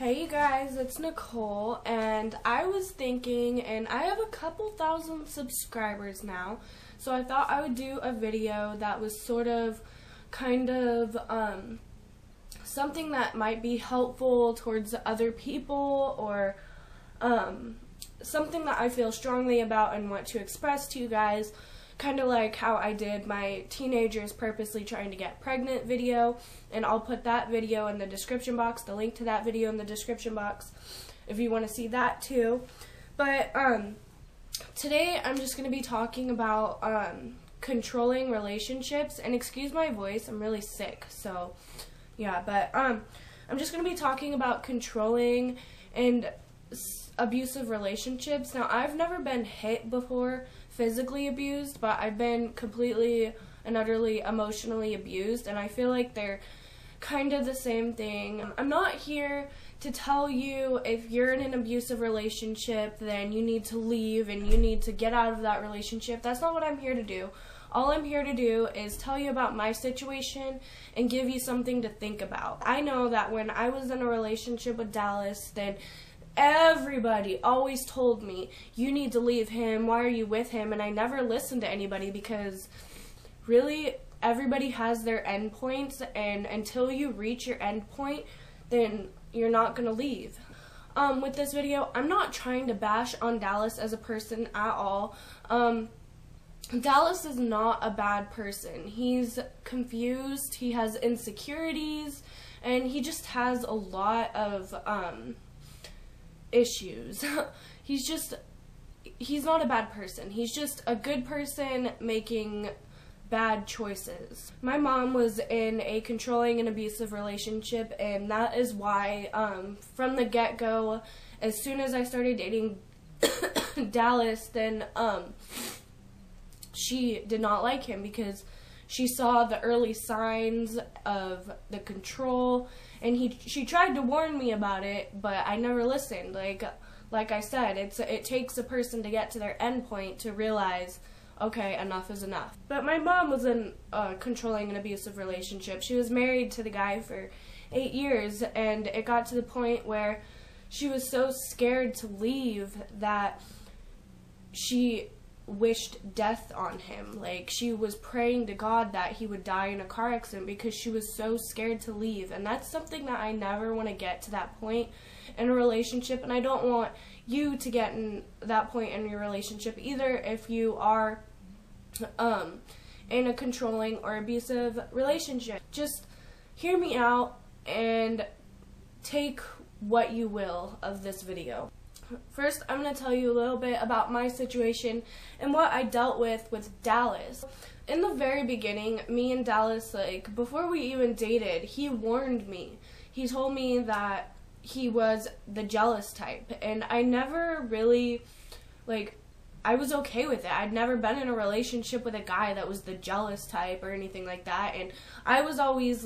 Hey you guys, it's Nicole, and I was thinking, and I have a couple thousand subscribers now, so I thought I would do a video that was something that might be helpful towards other people, or something that I feel strongly about and want to express to you guys, kind of like how I did my teenagers purposely trying to get pregnant video, and I'll put that video in the description box, the link to that video in the description box if you want to see that too. But today I'm just going to be talking about controlling relationships, and excuse my voice, I'm really sick, so yeah, but I'm just going to be talking about controlling and abusive relationships. Now, I've never been hit before, physically abused, but I've been completely and utterly emotionally abused, and I feel like they're kind of the same thing. I'm not here to tell you if you're in an abusive relationship then you need to leave and you need to get out of that relationship. That's not what I'm here to do. All I'm here to do is tell you about my situation and give you something to think about. I know that when I was in a relationship with Dallas, then everybody always told me, you need to leave him, why are you with him? And I never listened to anybody, because really everybody has their endpoints, and until you reach your endpoint, then you're not going to leave. With this video, I'm not trying to bash on Dallas as a person at all. Dallas is not a bad person. He's confused, he has insecurities, and he just has a lot of issues. He's not a bad person. He's just a good person making bad choices. My mom was in a controlling and abusive relationship, and that is why from the get-go, as soon as I started dating Dallas, then she did not like him, because she saw the early signs of the control, and she tried to warn me about it, but I never listened. Like I said, it takes a person to get to their end point to realize, okay, enough is enough. But my mom was in a controlling and abusive relationship. She was married to the guy for 8 years, and it got to the point where she was so scared to leave that she wished death on him. Like, she was praying to God that he would die in a car accident because she was so scared to leave. And that's something that I never want to get to that point in a relationship, and I don't want you to get in that point in your relationship either if you are in a controlling or abusive relationship. Just hear me out and take what you will of this video. First, I'm going to tell you a little bit about my situation and what I dealt with Dallas. In the very beginning, me and Dallas, before we even dated, he warned me. He told me that he was the jealous type, and I never really, I was okay with it. I'd never been in a relationship with a guy that was the jealous type or anything like that, and I was always,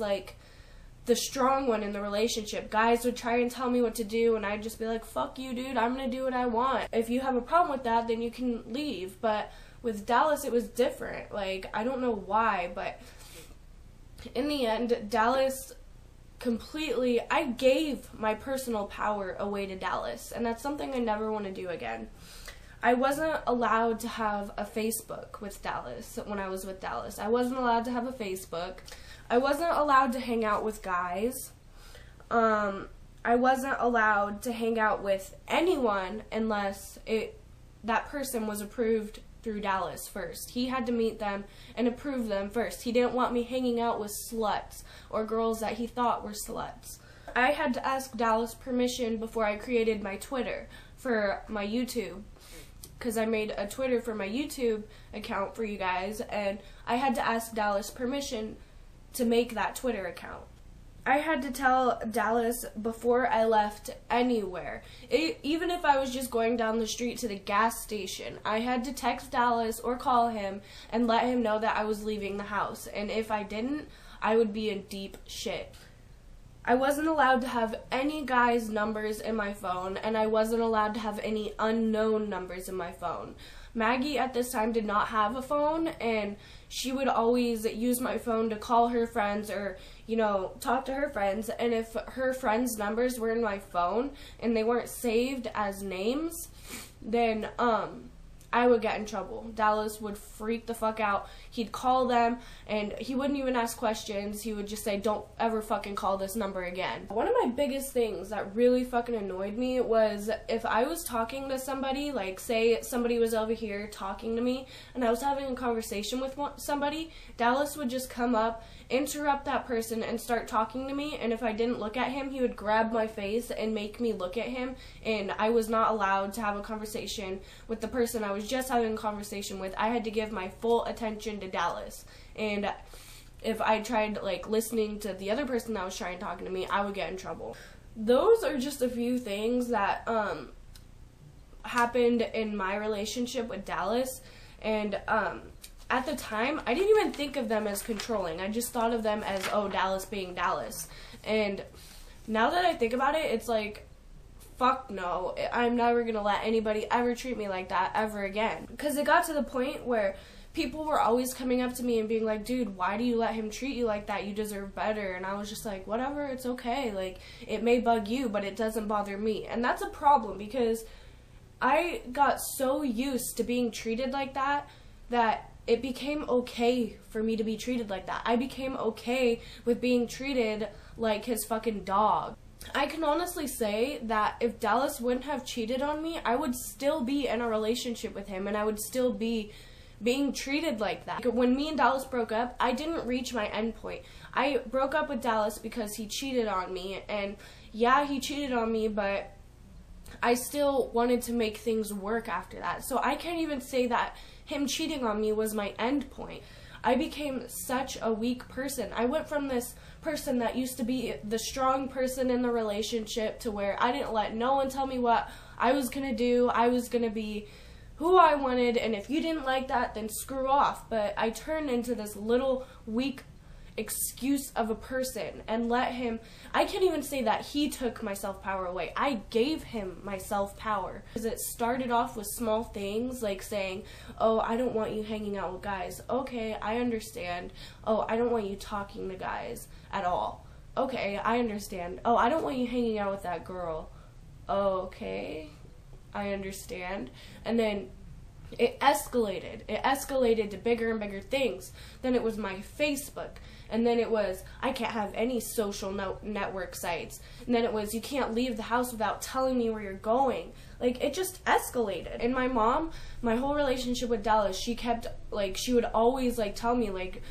the strong one in the relationship. Guys would try and tell me what to do, and I'd just be like, fuck you, dude, I'm gonna do what I want. If you have a problem with that, then you can leave. But with Dallas, it was different. I don't know why, but in the end, Dallas completely, I gave my personal power away to Dallas, and that's something I never want to do again. I wasn't allowed to have a Facebook with Dallas when I was with Dallas. I wasn't allowed to have a Facebook. I wasn't allowed to hang out with guys. I wasn't allowed to hang out with anyone unless that person was approved through Dallas first. He had to meet them and approve them first. He didn't want me hanging out with sluts or girls that he thought were sluts. I had to ask Dallas permission before I created my Twitter for my YouTube, because I made a Twitter for my YouTube account for you guys, and I had to ask Dallas permission to make that Twitter account. I had to tell Dallas before I left anywhere. Even if I was just going down the street to the gas station, I had to text Dallas or call him and let him know that I was leaving the house. And if I didn't, I would be in deep shit. I wasn't allowed to have any guys' numbers in my phone, and I wasn't allowed to have any unknown numbers in my phone. Maggie at this time did not have a phone, and she would always use my phone to call her friends or, you know, talk to her friends. And if her friends' numbers were in my phone and they weren't saved as names, then I would get in trouble. Dallas would freak the fuck out. He'd call them, and he wouldn't even ask questions. He would just say, don't ever fucking call this number again. One of my biggest things that really fucking annoyed me was if I was talking to somebody, like say somebody was over here talking to me, and I was having a conversation with somebody, Dallas would just come up, interrupt that person, and start talking to me, and if I didn't look at him, he would grab my face and make me look at him, and I was not allowed to have a conversation with the person I was just having a conversation with. I had to give my full attention to Dallas, and if I tried like listening to the other person that was trying to talk to me, I would get in trouble. Those are just a few things that happened in my relationship with Dallas, and at the time, I didn't even think of them as controlling. I just thought of them as, oh, Dallas being Dallas. And now that I think about it, it's like, fuck no. I'm never going to let anybody ever treat me like that ever again. Because it got to the point where people were always coming up to me and being like, dude, why do you let him treat you like that? You deserve better. And I was just like, whatever, it's okay. Like, it may bug you, but it doesn't bother me. And that's a problem because I got so used to being treated like that it became okay for me to be treated like that. I became okay with being treated like his fucking dog. I can honestly say that if Dallas wouldn't have cheated on me, I would still be in a relationship with him, and I would still be being treated like that. When me and Dallas broke up, I didn't reach my end point. I broke up with Dallas because he cheated on me, and yeah, he cheated on me, but I still wanted to make things work after that. So I can't even say that him cheating on me was my end point. I became such a weak person. I went from this person that used to be the strong person in the relationship to where I didn't let no one tell me what I was going to do. I was going to be who I wanted, and if you didn't like that, then screw off. But I turned into this little weak excuse of a person and let him, I can't even say that he took my self-power away. I gave him my self-power. Because it started off with small things like saying, oh, I don't want you hanging out with guys. Okay, I understand. Oh, I don't want you talking to guys at all. Okay, I understand. Oh, I don't want you hanging out with that girl. Okay, I understand. And then it escalated. It escalated to bigger and bigger things. Then it was my Facebook. And then it was, I can't have any social network sites. And then it was, you can't leave the house without telling me where you're going. Like, it just escalated. And my mom, my whole relationship with Dallas, she kept, like, she would always, like, tell me, like,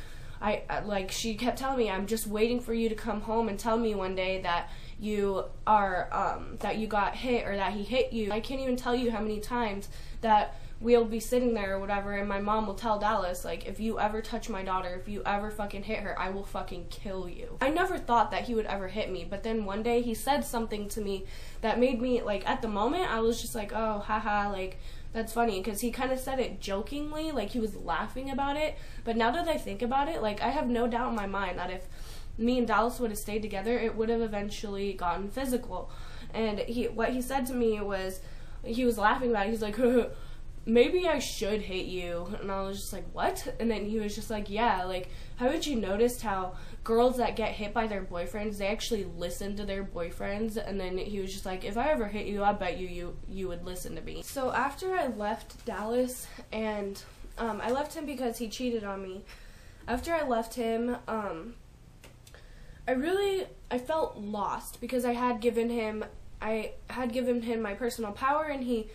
she kept telling me, I'm just waiting for you to come home and tell me one day that you are, that you got hit or that he hit you. I can't even tell you how many times that we'll be sitting there or whatever, and my mom will tell Dallas, like, if you ever touch my daughter, if you ever fucking hit her, I will fucking kill you. I never thought that he would ever hit me, but then one day he said something to me that made me, like, at the moment, I was just like, oh, haha, like, that's funny, because he kind of said it jokingly, like, he was laughing about it, but now that I think about it, like, I have no doubt in my mind that if me and Dallas would have stayed together, it would have eventually gotten physical. And what he said to me was, he was laughing about it, he's like, maybe I should hit you. And I was just like, what? And then he was just like, yeah, like, haven't you noticed how girls that get hit by their boyfriends, they actually listen to their boyfriends? And then he was just like, if I ever hit you, I bet you would listen to me. So after I left Dallas, and I left him because he cheated on me. After I left him, I felt lost because I had given him my personal power, and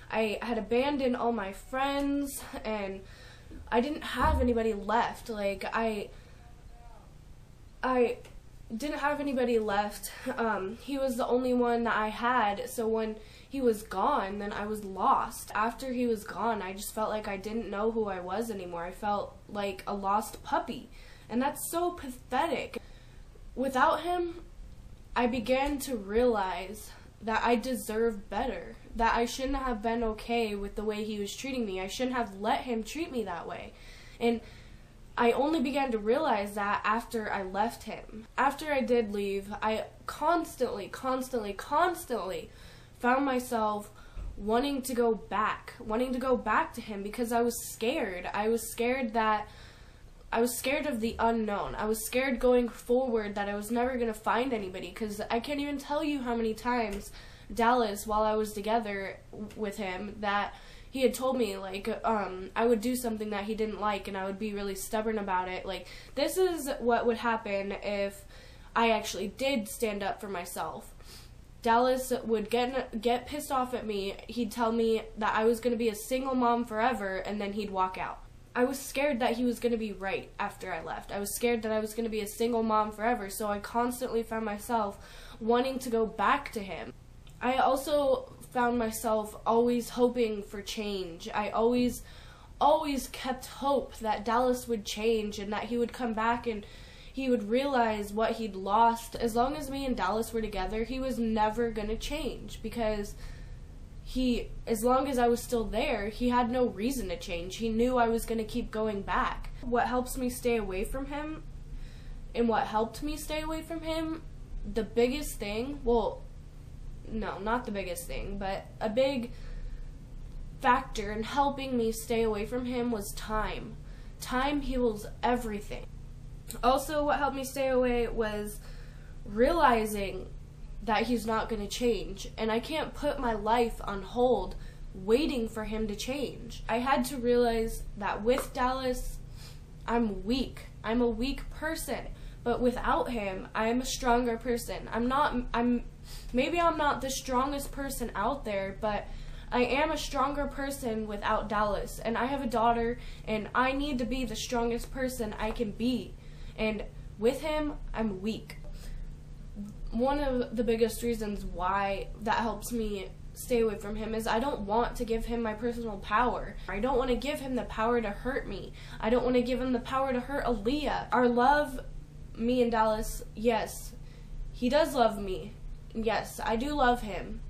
I had abandoned all my friends, and I didn't have anybody left. Like, I didn't have anybody left. He was the only one that I had, so when he was gone, then I was lost. After he was gone, I just felt like I didn't know who I was anymore. I felt like a lost puppy, and that's so pathetic. Without him, I began to realize that I deserve better, that I shouldn't have been okay with the way he was treating me. I shouldn't have let him treat me that way. And I only began to realize that after I left him. After I did leave, I constantly found myself wanting to go back to him because I was scared. I was scared of the unknown. I was scared going forward that I was never going to find anybody, because I can't even tell you how many times Dallas, while I was together with him, that he had told me, like, I would do something that he didn't like and I would be really stubborn about it. Like, this is what would happen if I actually did stand up for myself. Dallas would get pissed off at me. He'd tell me that I was going to be a single mom forever, and then he'd walk out. I was scared that he was going to be right after I left. I was scared that I was going to be a single mom forever, so I constantly found myself wanting to go back to him. I also found myself always hoping for change. I always kept hope that Dallas would change and that he would come back and he would realize what he'd lost. As long as me and Dallas were together, he was never going to change, because as long as I was still there, he had no reason to change. He knew I was going to keep going back. What helps me stay away from him, and what helped me stay away from him, the biggest thing, well, no, not the biggest thing, but a big factor in helping me stay away from him was time. Time heals everything. Also, what helped me stay away was realizing that he's not going to change, and I can't put my life on hold waiting for him to change. I had to realize that with Dallas, I'm weak. I'm a weak person, but without him, I am a stronger person. Maybe I'm not the strongest person out there, but I am a stronger person without Dallas, and I have a daughter, and I need to be the strongest person I can be. And with him, I'm weak. One of the biggest reasons why that helps me stay away from him is I don't want to give him my personal power. I don't want to give him the power to hurt me. I don't want to give him the power to hurt Aaliyah. Our love, me and Dallas, yes, he does love me. Yes, I do love him.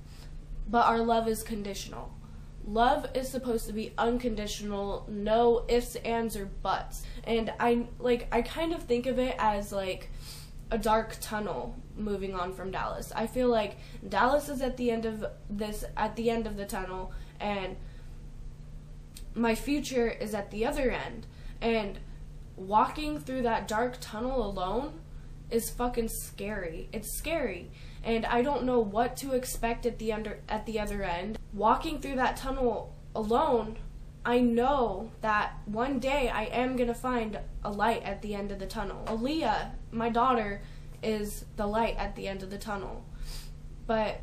But our love is conditional. Love is supposed to be unconditional, no ifs, ands, or buts. And I kind of think of it as like a dark tunnel moving on from Dallas. I feel like Dallas is at the end of the tunnel, and my future is at the other end. And walking through that dark tunnel alone is fucking scary. It's scary. And I don't know what to expect at the other end. Walking through that tunnel alone, I know that one day I am going to find a light at the end of the tunnel. Aaliyah, my daughter, is the light at the end of the tunnel. But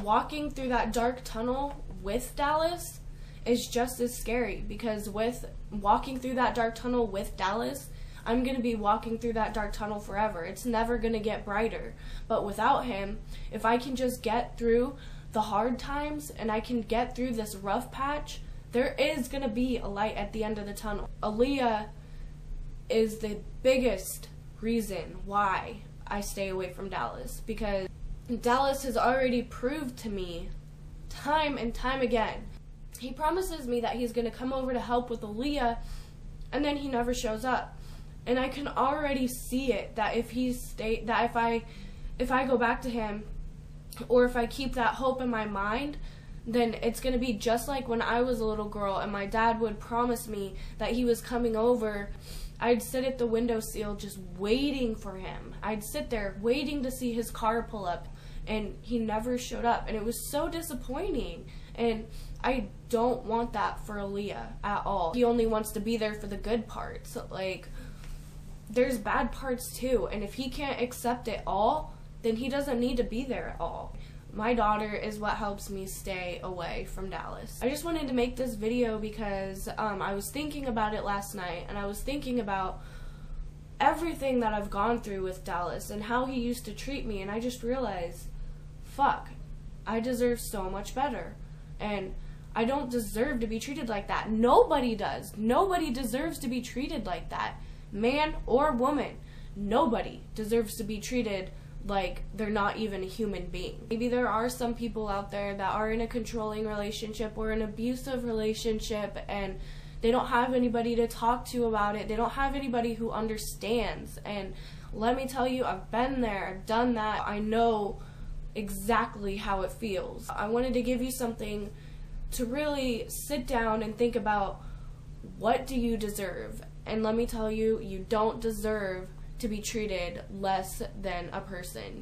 walking through that dark tunnel with Dallas is just as scary, because with walking through that dark tunnel with Dallas, I'm going to be walking through that dark tunnel forever. It's never going to get brighter. But without him, if I can just get through the hard times and I can get through this rough patch, there is going to be a light at the end of the tunnel. Aaliyah is the biggest reason why I stay away from Dallas, because Dallas has already proved to me time and time again. He promises me that he's going to come over to help with Aaliyah, and then he never shows up. And I can already see it, that if I go back to him, or if I keep that hope in my mind, then it's going to be just like when I was a little girl and my dad would promise me that he was coming over. I'd sit at the windowsill just waiting for him. I'd sit there waiting to see his car pull up, and he never showed up, and it was so disappointing. And I don't want that for Aaliyah at all. He only wants to be there for the good parts. Like, there's bad parts too, and if he can't accept it all, then he doesn't need to be there at all. My daughter is what helps me stay away from Dallas. I just wanted to make this video because I was thinking about it last night, and I was thinking about everything that I've gone through with Dallas and how he used to treat me, and I just realized, fuck, I deserve so much better. And I don't deserve to be treated like that. Nobody does. Nobody deserves to be treated like that. Man or woman, nobody deserves to be treated like they're not even a human being. Maybe there are some people out there that are in a controlling relationship or an abusive relationship, and they don't have anybody to talk to about it. They don't have anybody who understands. And let me tell you, I've been there, I've done that. I know exactly how it feels. I wanted to give you something to really sit down and think about. What do you deserve? And let me tell you, you don't deserve to be treated less than a person.